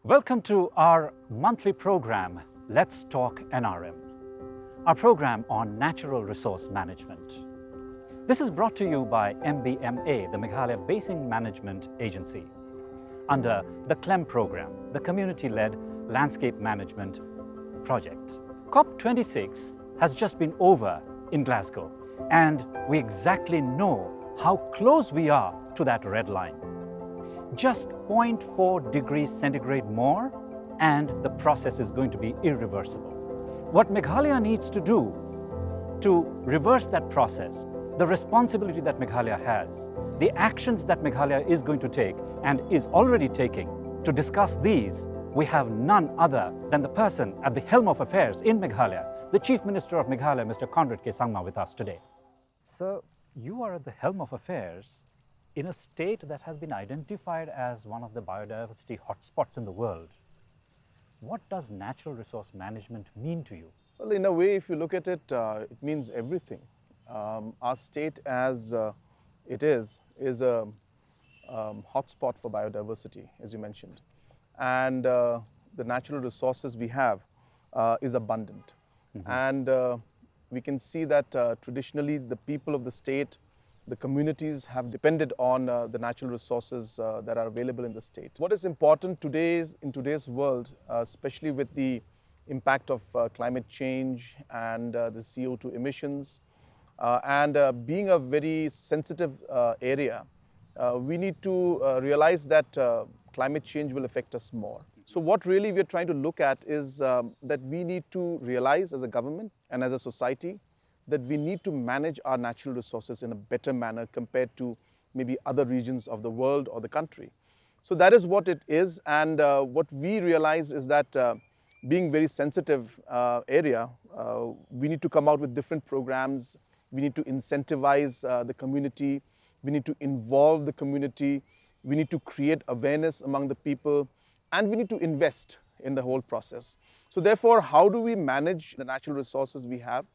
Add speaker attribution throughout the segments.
Speaker 1: Welcome to our monthly program, Let's Talk NRM, our program on natural resource management. This is brought to you by MBMA, the Meghalaya Basin Management Agency, under the CLEM program, the Community-Led Landscape Management Project. COP26 has just been over in Glasgow, and we exactly know how close we are to that red line. Just 0.4 degrees centigrade more, and the process is going to be irreversible. What Meghalaya needs to do to reverse that process, the responsibility that Meghalaya has, the actions that Meghalaya is going to take and is already taking, to discuss these, we have none other than the person at the helm of affairs in Meghalaya, the Chief Minister of Meghalaya, Mr. Conrad Sangma, with us today. Sir, you are at the helm of affairs in a state that has been identified as one of the biodiversity hotspots in the world. What does natural resource management mean to you?
Speaker 2: Well, in a way, if you look at it, it means everything. Our state as it is a hotspot for biodiversity, as you mentioned. And the natural resources we have is abundant. Mm-hmm. And we can see that traditionally the people of the state, the communities have depended on the natural resources that are available in the state. What is important in today's world, especially with the impact of climate change and the CO2 emissions, and being a very sensitive area, we need to realize that climate change will affect us more. So what really we are trying to look at is that we need to realize as a government and as a society that we need to manage our natural resources in a better manner compared to maybe other regions of the world or the country. So that is what it is, and what we realize is that being very sensitive area, we need to come out with different programs, we need to incentivize the community, we need to involve the community, we need to create awareness among the people, and we need to invest in the whole process. So therefore, how do we manage the natural resources we have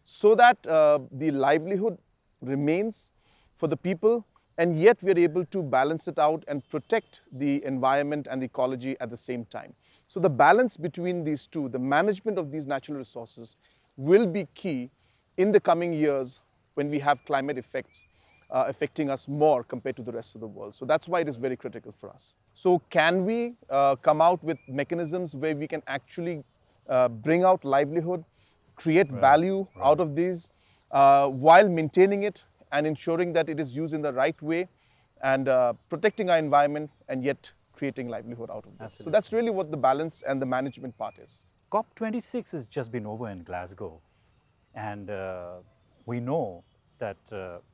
Speaker 2: so that the livelihood remains for the people, and yet we are able to balance it out and protect the environment and the ecology at the same time. So the balance between these two, the management of these natural resources, will be key in the coming years when we have climate effects affecting us more compared to the rest of the world. So that's why it is very critical for us. So can we come out with mechanisms where we can actually bring out livelihood, create value out of these while maintaining it and ensuring that it is used in the right way and protecting our environment and yet creating livelihood out of this. Absolutely. So that's really what the balance and the management part is.
Speaker 1: COP26 has just been over in Glasgow, and we know that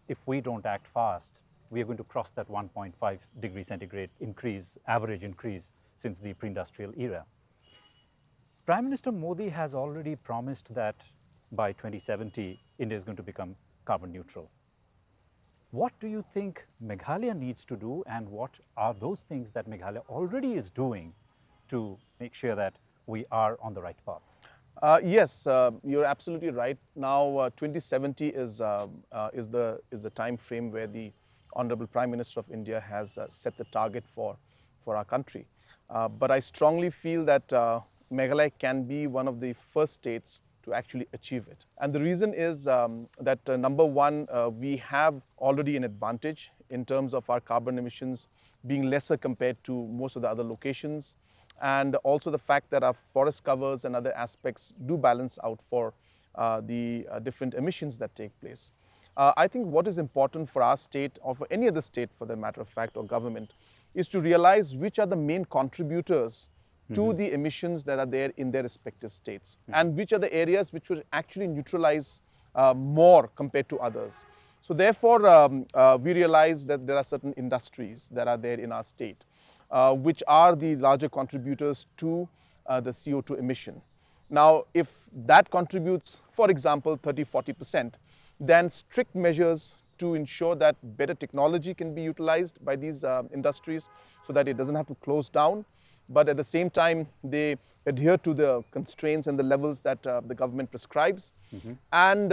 Speaker 1: if we don't act fast, we are going to cross that 1.5 degree centigrade increase, average increase since the pre-industrial era. Prime Minister Modi has already promised that by 2070, India is going to become carbon neutral. What do you think Meghalaya needs to do, and what are those things that Meghalaya already is doing to make sure that we are on the right path?
Speaker 2: Yes, you're absolutely right. Now, 2070 is the time frame where the Honorable Prime Minister of India has set the target for our country. But I strongly feel that Meghalaya can be one of the first states to actually achieve it. And the reason is that number one, we have already an advantage in terms of our carbon emissions being lesser compared to most of the other locations. And also the fact that our forest covers and other aspects do balance out for the different emissions that take place. I think what is important for our state, or for any other state for the matter of fact, or government, is to realize which are the main contributors to the emissions that are there in their respective states, and which are the areas which will actually neutralize more compared to others. So therefore, we realize that there are certain industries that are there in our state, which are the larger contributors to the CO2 emission. Now, if that contributes, for example, 30–40%, then strict measures to ensure that better technology can be utilized by these industries so that it doesn't have to close down, but at the same time, they adhere to the constraints and the levels that the government prescribes. And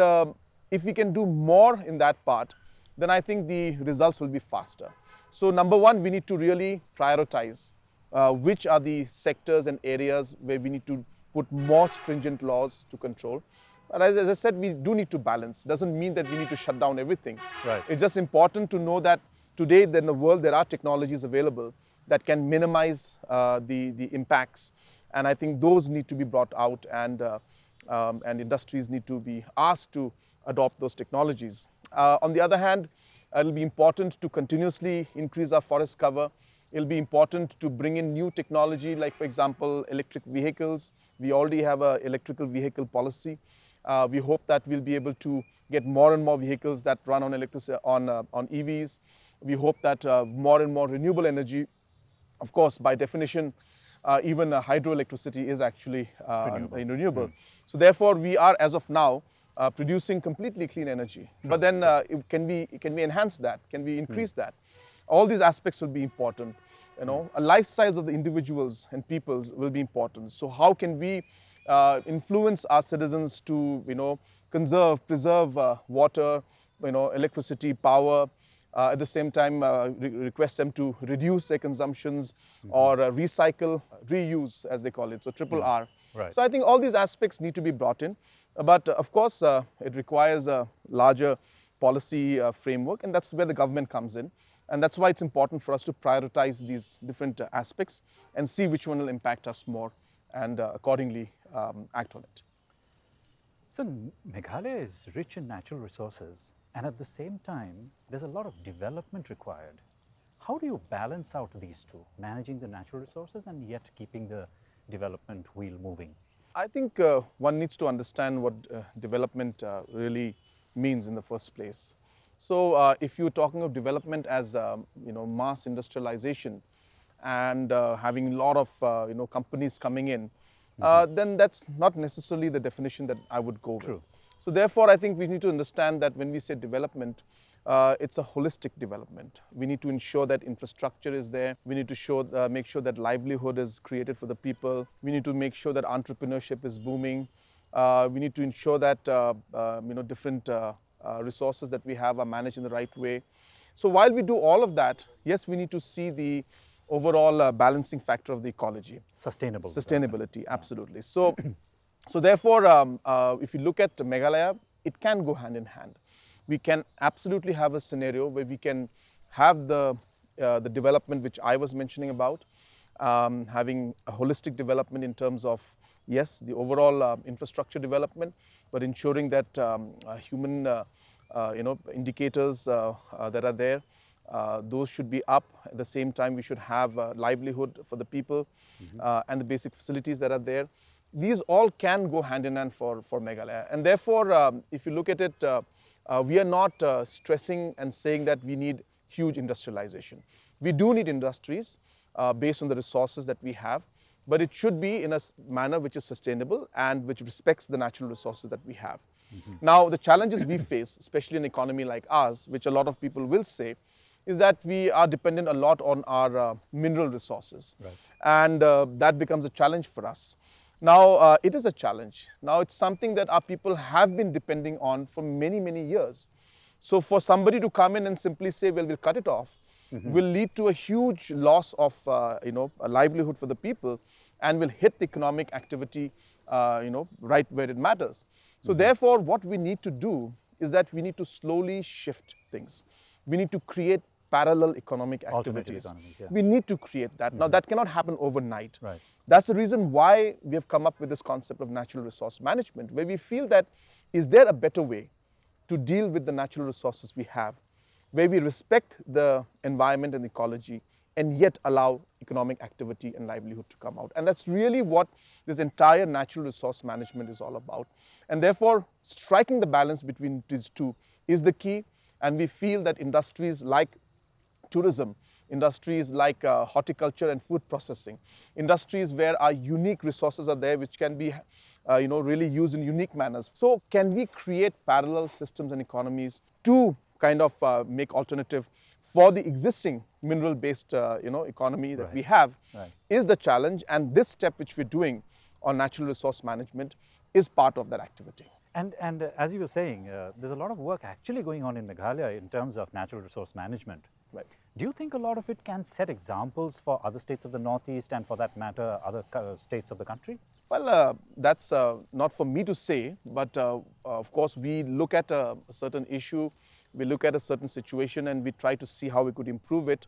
Speaker 2: if we can do more in that part, then I think the results will be faster. So number one, we need to really prioritize which are the sectors and areas where we need to put more stringent laws to control. But as I said, we do need to balance. Doesn't mean that we need to shut down everything.
Speaker 1: Right.
Speaker 2: It's just important to know that today in the world there are technologies available that can minimize the impacts, and I think those need to be brought out, and industries need to be asked to adopt those technologies. On the other hand, it will be important to continuously increase our forest cover. It will be important to bring in new technology, like for example electric vehicles. We already have an electrical vehicle policy. We hope that we'll be able to get more and more vehicles that run on electricity, on EVs. We hope that more and more renewable energy, of course, by definition, even hydroelectricity is actually renewable. So therefore, we are, as of now, producing completely clean energy. But then can we enhance that? Can we increase that? All these aspects will be important. You know, lifestyles of the individuals and peoples will be important. So how can we influence our citizens to, you know, preserve water, you know, electricity, power, at the same time request them to reduce their consumptions or recycle, reuse as they call it, so triple R.
Speaker 1: Right.
Speaker 2: So I think all these aspects need to be brought in, but of course it requires a larger policy framework, and that's where the government comes in. And that's why it's important for us to prioritize these different aspects and see which one will impact us more, and accordingly act on it.
Speaker 1: So Meghalaya is rich in natural resources, and at the same time, there's a lot of development required. How do you balance out these two, managing the natural resources and yet keeping the development wheel moving?
Speaker 2: I think one needs to understand what development really means in the first place. So if you're talking of development as you know, mass industrialization and having a lot of you know, companies coming in, then that's not necessarily the definition that I would go with. So therefore, I think we need to understand that when we say development, it's a holistic development. We need to ensure that infrastructure is there. We need to make sure that livelihood is created for the people. We need to make sure that entrepreneurship is booming. We need to ensure that you know, different resources that we have are managed in the right way. So while we do all of that, yes, we need to see the overall balancing factor of the ecology. Sustainability, absolutely. So, so therefore, if you look at Meghalaya, it can go hand in hand. We can absolutely have a scenario where we can have the development which I was mentioning about, having a holistic development in terms of, yes, the overall infrastructure development, but ensuring that human you know, indicators that are there, those should be up. At the same time, we should have livelihood for the people and the basic facilities that are there. These all can go hand in hand for Meghalaya. And therefore, if you look at it, we are not stressing and saying that we need huge industrialization. We do need industries based on the resources that we have, but it should be in a manner which is sustainable and which respects the natural resources that we have. Now, the challenges we face, especially in an economy like ours, which a lot of people will say, is that we are dependent a lot on our mineral resources.
Speaker 1: Right.
Speaker 2: And that becomes a challenge for us. Now, it is a challenge. Now, it's something that our people have been depending on for many, many years. So for somebody to come in and simply say, well, we'll cut it off, will lead to a huge loss of you know, a livelihood for the people, and will hit the economic activity you know, right where it matters. So therefore, what we need to do is that we need to slowly shift things. We need to create parallel economic activities. We need to create that. Now, that cannot happen overnight.
Speaker 1: Right.
Speaker 2: That's the reason why we have come up with this concept of natural resource management, where we feel that, is there a better way to deal with the natural resources we have, where we respect the environment and ecology, and yet allow economic activity and livelihood to come out. And that's really what this entire natural resource management is all about. And therefore, striking the balance between these two is the key. And we feel that industries like tourism, industries like horticulture and food processing, industries where our unique resources are there, which can be you know, really used in unique manners. So can we create parallel systems and economies to kind of make alternative for the existing mineral-based you know, economy that we have, is the challenge. And this step which we're doing on natural resource management is part of that activity.
Speaker 1: And as you were saying, there's a lot of work actually going on in Meghalaya in terms of natural resource management.
Speaker 2: Right.
Speaker 1: Do you think a lot of it can set examples for other states of the Northeast and, for that matter, other states of the country?
Speaker 2: Well, that's not for me to say, but of course, we look at a certain issue, we look at a certain situation, and we try to see how we could improve it.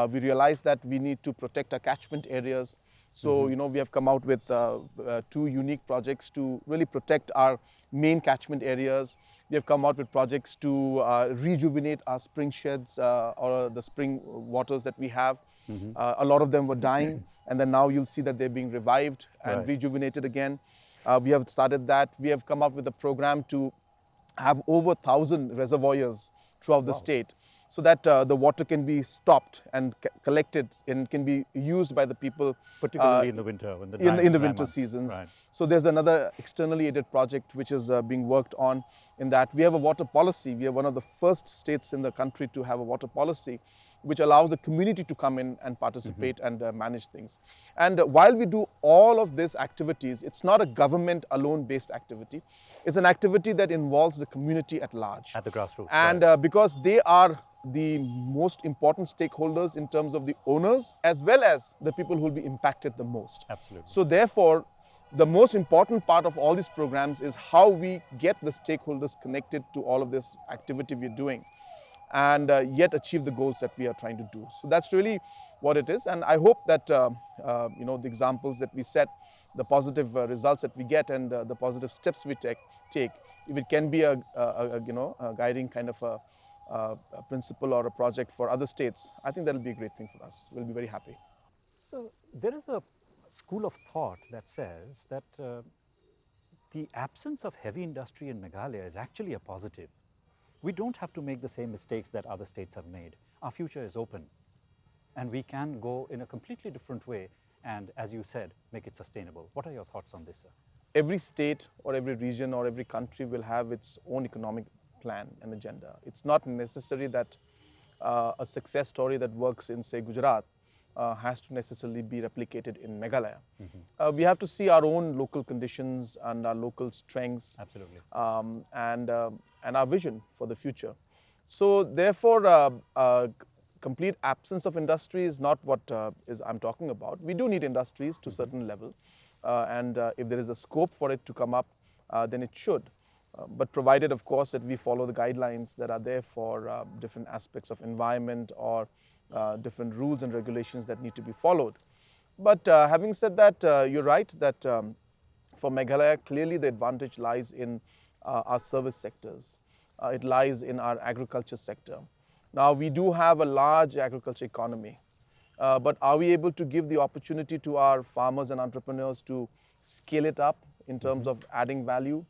Speaker 2: We realize that we need to protect our catchment areas. So, we have come out with two unique projects to really protect our main catchment areas. We have come out with projects to rejuvenate our spring sheds or the spring waters that we have. A lot of them were dying, and then now you'll see that they're being revived and
Speaker 1: Right.
Speaker 2: rejuvenated again. We have started that. We have come up with a program to have over 1,000 reservoirs throughout the state, so that the water can be stopped and collected and can be used by the people,
Speaker 1: Particularly in the winter, when the
Speaker 2: in the
Speaker 1: dry
Speaker 2: winter
Speaker 1: months.
Speaker 2: seasons.
Speaker 1: Right.
Speaker 2: So there's another externally aided project which is being worked on. In that, we have a water policy. We are one of the first states in the country to have a water policy, which allows the community to come in and participate and manage things. And while we do all of these activities, it's not a government alone based activity. It's an activity that involves the community at large.
Speaker 1: At the grassroots.
Speaker 2: And
Speaker 1: right.
Speaker 2: because they are the most important stakeholders in terms of the owners, as well as the people who will be impacted the most.
Speaker 1: Absolutely.
Speaker 2: So therefore, the most important part of all these programs is how we get the stakeholders connected to all of this activity we're doing, and yet achieve the goals that we are trying to do. So that's really what it is. And I hope that the examples that we set, the positive results that we get, and the positive steps we take, if it can be a guiding kind of a principle or a project for other states, I think that'll be a great thing for us. We'll be very happy.
Speaker 1: So there is a school of thought that says that the absence of heavy industry in Meghalaya is actually a positive. We don't have to make the same mistakes that other states have made. Our future is open, and we can go in a completely different way and, as you said, make it sustainable. What are your thoughts on this, sir?
Speaker 2: Every state or every region or every country will have its own economic plan and agenda. It's not necessary that a success story that works in, say, Gujarat has to necessarily be replicated in Meghalaya. We have to see our own local conditions and our local strengths.
Speaker 1: Absolutely.
Speaker 2: And our vision for the future. So therefore, complete absence of industry is not what I'm talking about. We do need industries to a certain level, and if there is a scope for it to come up, then it should. But provided, of course, that we follow the guidelines that are there for different aspects of environment or different rules and regulations that need to be followed. But having said that, you're right that for Meghalaya, clearly the advantage lies in our service sectors. It lies in our agriculture sector. Now, we do have a large agriculture economy, but are we able to give the opportunity to our farmers and entrepreneurs to scale it up in terms of adding value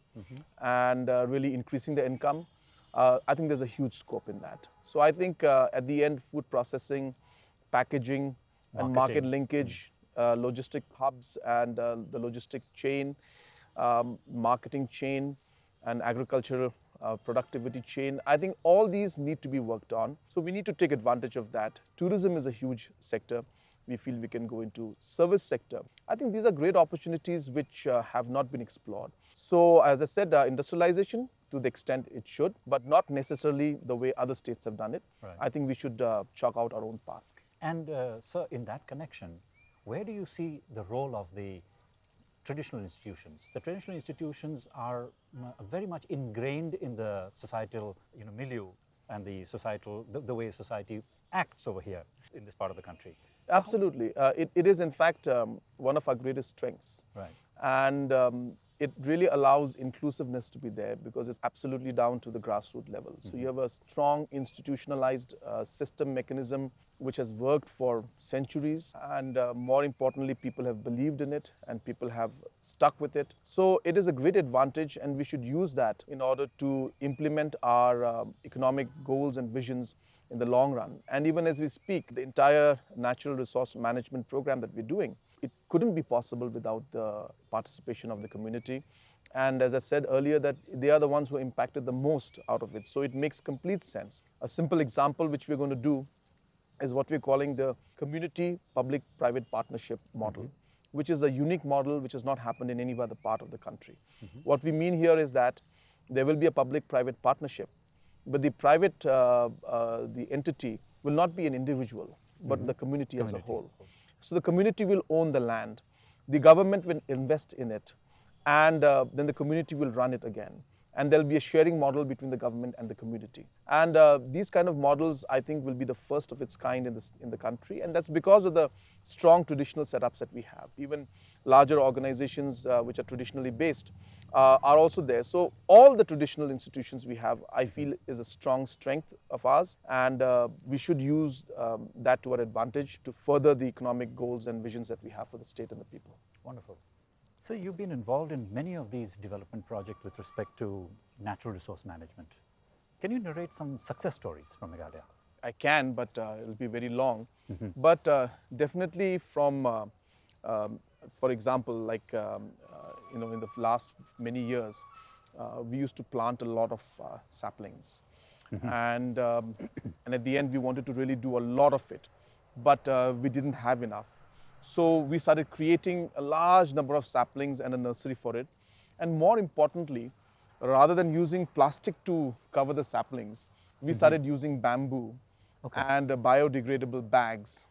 Speaker 2: and really increasing their income? I think there's a huge scope in that. So I think at the end, food processing, packaging, and market linkage, logistic hubs and the logistic chain, marketing chain, and agricultural productivity chain, I think all these need to be worked on. So we need to take advantage of that. Tourism is a huge sector. We feel we can go into service sector. I think these are great opportunities which have not been explored. So as I said, industrialization to the extent it should, but not necessarily the way other states have done it.
Speaker 1: Right.
Speaker 2: I think we should chalk out our own path.
Speaker 1: And sir, in that connection, where do you see the role of the traditional institutions? The traditional institutions are very much ingrained in the societal milieu and the societal, the way society acts over here in this part of the country.
Speaker 2: Absolutely. It is, in fact, one of our greatest strengths.
Speaker 1: Right.
Speaker 2: And it really allows inclusiveness to be there because it's absolutely down to the grassroots level. So you have a strong institutionalized system mechanism which has worked for centuries, and more importantly, people have believed in it and people have stuck with it. So it is a great advantage, and we should use that in order to implement our economic goals and visions in the long run. And even as we speak, the entire natural resource management program that we're doing, it couldn't be possible without the participation of the community. And as I said earlier, that they are the ones who are impacted the most out of it. So it makes complete sense. A simple example which we're going to do is what we're calling the community public-private partnership model, which is a unique model which has not happened in any other part of the country. What we mean here is that there will be a public-private partnership, but the private, the entity will not be an individual, but the community as a whole. So the community will own the land, the government will invest in it, and then the community will run it again. And there'll be a sharing model between the government and the community. And these kind of models, I think, will be the first of its kind in the country. And that's because of the strong traditional setups that we have. Even larger organizations which are traditionally based are also there. So all the traditional institutions we have, I feel, is a strong strength of ours. And we should use that to our advantage to further the economic goals and visions that we have for the state and the people.
Speaker 1: Wonderful. So you've been involved in many of these development projects with respect to natural resource management. Can you narrate some success stories from Meghalaya?
Speaker 2: I can, but it'll be very long. But definitely from, for example, like, in the last many years, we used to plant a lot of saplings. And at the end, we wanted to really do a lot of it, but we didn't have enough. So we started creating a large number of saplings and a nursery for it. And more importantly, rather than using plastic to cover the saplings, we started using bamboo and biodegradable bags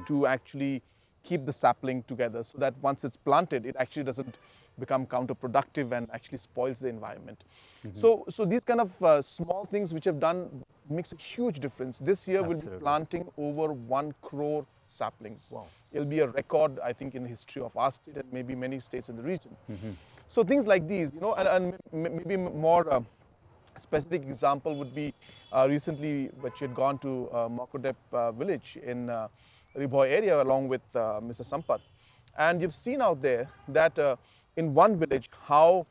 Speaker 2: to actually keep the sapling together, so that once it's planted, it actually doesn't become counterproductive and actually spoils the environment. So these kind of small things which have done makes a huge difference. This year we'll be planting over 1 crore saplings.
Speaker 1: Wow.
Speaker 2: It'll be a record, I think, in the history of our state and maybe many states in the region. So things like these, and maybe more specific example would be recently, which had gone to Makodep village in Riboy area along with Mr. Sampath. And you've seen out there that in one village how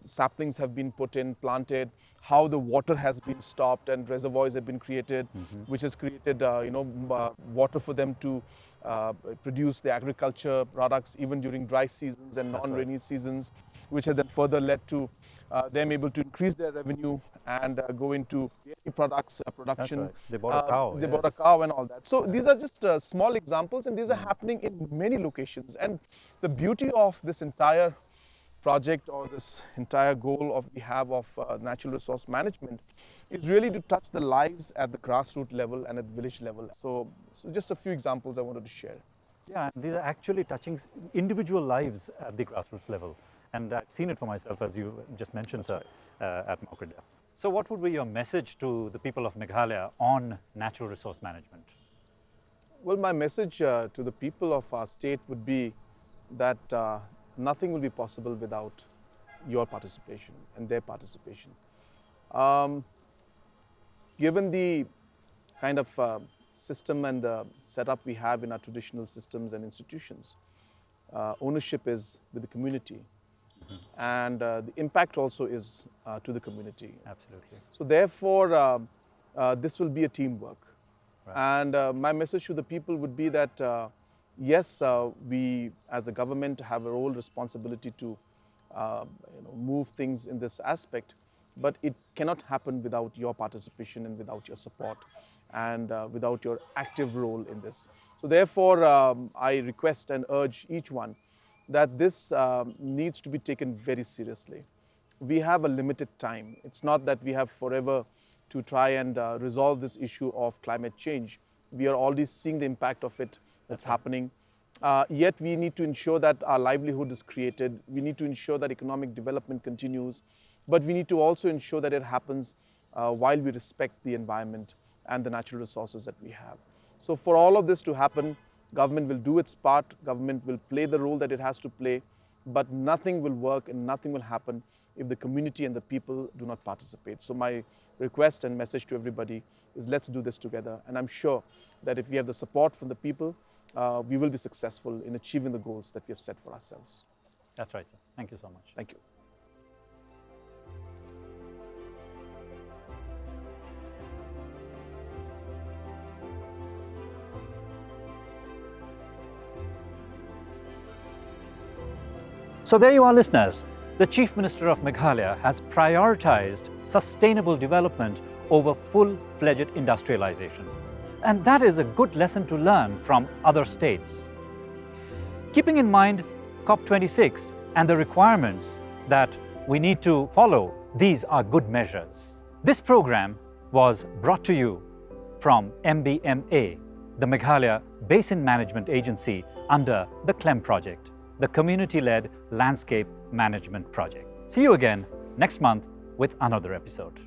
Speaker 2: saplings have been put in, planted, how the water has been stopped and reservoirs have been created, which has created water for them to produce the agriculture products even during dry seasons and non-rainy seasons, which has then further led to them able to increase their revenue and go into dairy products production.
Speaker 1: That's right. They bought a cow.
Speaker 2: They bought a cow and all that. So these are just small examples, and these are happening in many locations. And the beauty of this entire project, or this entire goal we have of natural resource management, is really to touch the lives at the grassroots level and at the village level. So just a few examples I wanted to share.
Speaker 1: Yeah, these are actually touching individual lives at the grassroots level. And I've seen it for myself, as you just mentioned, sir, at Makodep. So what would be your message to the people of Meghalaya on natural resource management?
Speaker 2: Well, my message to the people of our state would be that nothing will be possible without your participation and their participation. Given the kind of system and the setup we have in our traditional systems and institutions, ownership is with the community. And the impact also is to the community.
Speaker 1: Absolutely.
Speaker 2: So therefore, this will be a teamwork.
Speaker 1: Right.
Speaker 2: And my message to the people would be that, yes, we as a government have a role responsibility to move things in this aspect, but it cannot happen without your participation and without your support and without your active role in this. So therefore, I request and urge each one that this needs to be taken very seriously. We have a limited time. It's not that we have forever to try and resolve this issue of climate change. We are already seeing the impact of it that's happening. Yet we need to ensure that our livelihood is created. We need to ensure that economic development continues. But we need to also ensure that it happens while we respect the environment and the natural resources that we have. So for all of this to happen, government will do its part, government will play the role that it has to play, but nothing will work and nothing will happen if the community and the people do not participate. So my request and message to everybody is, let's do this together. And I'm sure that if we have the support from the people, we will be successful in achieving the goals that we have set for ourselves.
Speaker 1: That's right, sir. Thank you so much.
Speaker 2: Thank you.
Speaker 1: So there you are, listeners. The Chief Minister of Meghalaya has prioritized sustainable development over full-fledged industrialization. And that is a good lesson to learn from other states. Keeping in mind COP26 and the requirements that we need to follow, these are good measures. This program was brought to you from MBMA, the Meghalaya Basin Management Agency under the CLEM project, the Community-Led Landscape Management Project. See you again next month with another episode.